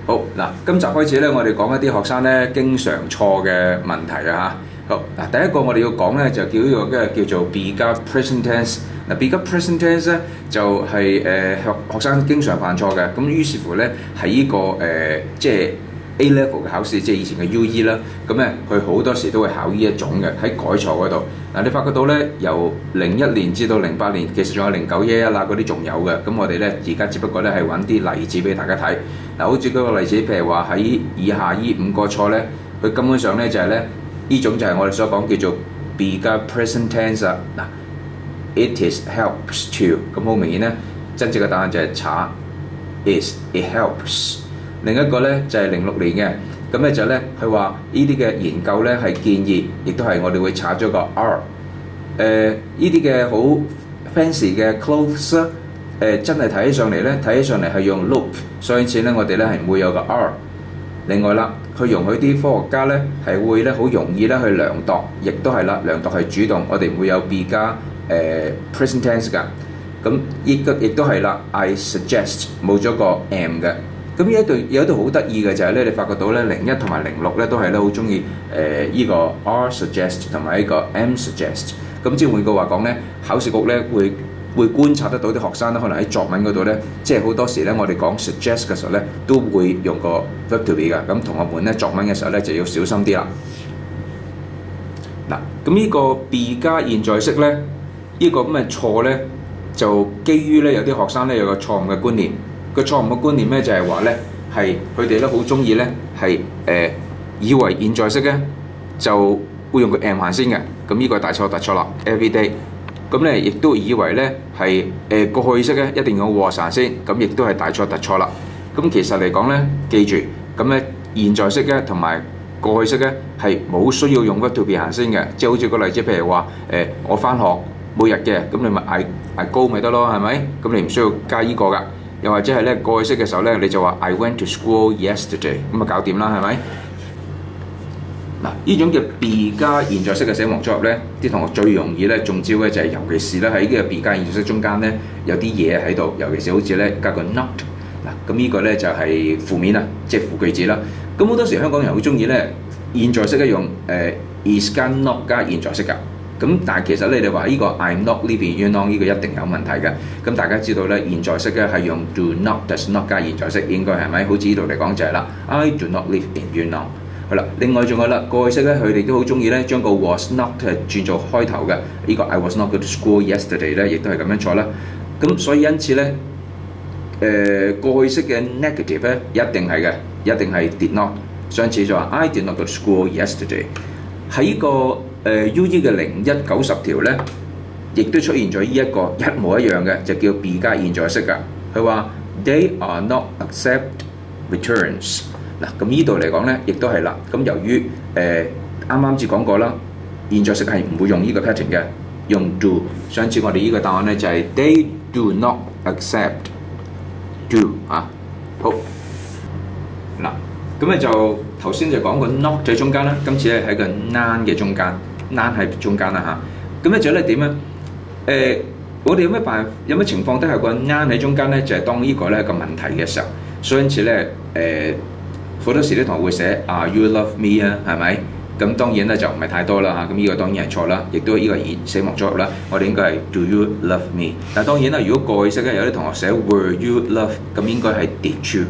好嗱，今集開始咧，我哋講一啲學生咧經常錯嘅問題啊嚇。好嗱，第一個我哋要講咧就叫做 begun present tense。嗱，begun present tense 咧就係學生經常犯錯嘅。咁於是乎咧喺呢個即係 A level 嘅考試，即係以前嘅 UE 啦。咁咧佢好多時都會考呢一種嘅喺改錯嗰度。嗱，你發覺到咧由01年至到08年，其實仲有0911啦嗰啲仲有嘅。咁我哋咧而家只不過咧係揾啲例子俾大家睇。嗱，好似嗰個例子，譬如話喺以下呢5個錯咧，佢根本上咧就係咧呢種就係我哋所講叫做 begun present tense 啦。嗱 ，it is helps to， 咁好明顯咧，真正嘅答案就係查 is it helps。另一個咧就係06年嘅，咁咧就咧佢話呢啲嘅研究咧係建議，亦都係我哋會查咗個 R。呢啲嘅好 fancy 嘅 clothes 真係睇起上嚟係用 look， 所以因此咧我哋咧係唔會有個 R。另外啦，佢容許啲科學家咧係會咧好容易咧去量度，亦都係啦，量度係主動，我哋唔會有 begun present tense 㗎。咁亦都係啦 ，I suggest 冇咗個 am 嘅。咁有一度好得意嘅就係咧，你發覺到咧01同埋06咧都係咧好中意依個 R suggest 同埋呢個 am suggest。咁即係換句話講咧，考試局咧會觀察得到啲學生咧，可能喺作文嗰度咧，即係好多時咧，我哋講 suggest 嘅時候咧，都會用個 verb to be 㗎。咁同學們咧作文嘅時候咧就要小心啲啦。嗱，咁呢個 be 加現在式咧，呢個咁嘅錯咧，就基於咧有啲學生咧有個錯誤嘅觀念。個錯誤嘅觀念咧就係話咧，係佢哋咧好中意咧係以為現在式咧就會用個 am 行先嘅。咁呢個大錯特錯啦 ，every day。咁咧亦都以為咧係過去式咧一定要 was 行先，咁亦都係大錯特錯啦。咁其實嚟講咧，記住咁咧現在式咧同埋過去式咧係冇需要用 verb to be 行先嘅，即係好似個例子，譬如話我返學每日嘅，咁你咪 I go 咪得咯，係咪？咁你唔需要加依個㗎。又或者係咧過去式嘅時候咧，你就話 I went to school yesterday， 咁啊搞掂啦，係咪？嗱，呢種嘅 be 加現在式嘅死亡組合咧，啲同學最容易咧中招嘅就係，尤其是咧喺呢個 be 加現在式中間咧有啲嘢喺度，尤其是好似咧加個 not。嗱，咁呢個咧就係負面啦，即係負句子啦。咁好多時香港人好中意咧現在式咧用is 加 not 加現在式㗎。咁但係其實你哋話呢個 I'm not living in Yunnan 呢個一定有問題嘅。咁大家知道咧，現在式咧係用 do not does not 加現在式，應該係咪？好似呢度嚟講就係啦 ，I do not live in Yunnan。好啦，另外仲有啦，過去式咧佢哋都好中意咧將個 was not 轉做開頭嘅，呢個 I was not going to school yesterday 咧，亦都係咁樣錯啦。咁所以因此咧，過去式嘅 negative 咧一定係嘅，一定係 did not。上次就話 I did not go to school yesterday。喺呢個UE 嘅0190條咧，亦都出現咗呢一個一模一樣嘅，就叫 be 加現在式㗎。佢話 They are not accept returns。嗱，咁呢度嚟講咧，亦都係啦。咁由於啱啱至講過啦，現在式係唔會用呢個 pattern 嘅，用 do。上次我哋呢個答案咧就係 They do not accept do 啊。好，嗱。咁咧就頭先就講個 not 喺中間啦，今次咧喺個 nan 嘅中間 ，nan 喺中間啦嚇。咁咧就咧點咧？我哋有咩情況都係個 nan 喺中間咧？就係當呢個咧個問題嘅時候，所以因此咧好多時啲同學會寫you love me 啊，係咪？咁當然咧就唔係太多啦嚇。咁呢個當然係錯啦，亦都呢個係死亡組合啦。我哋應該係 do you love me？但當然啦，如果過去式咧有啲同學寫 were you love， 咁應該係 did you。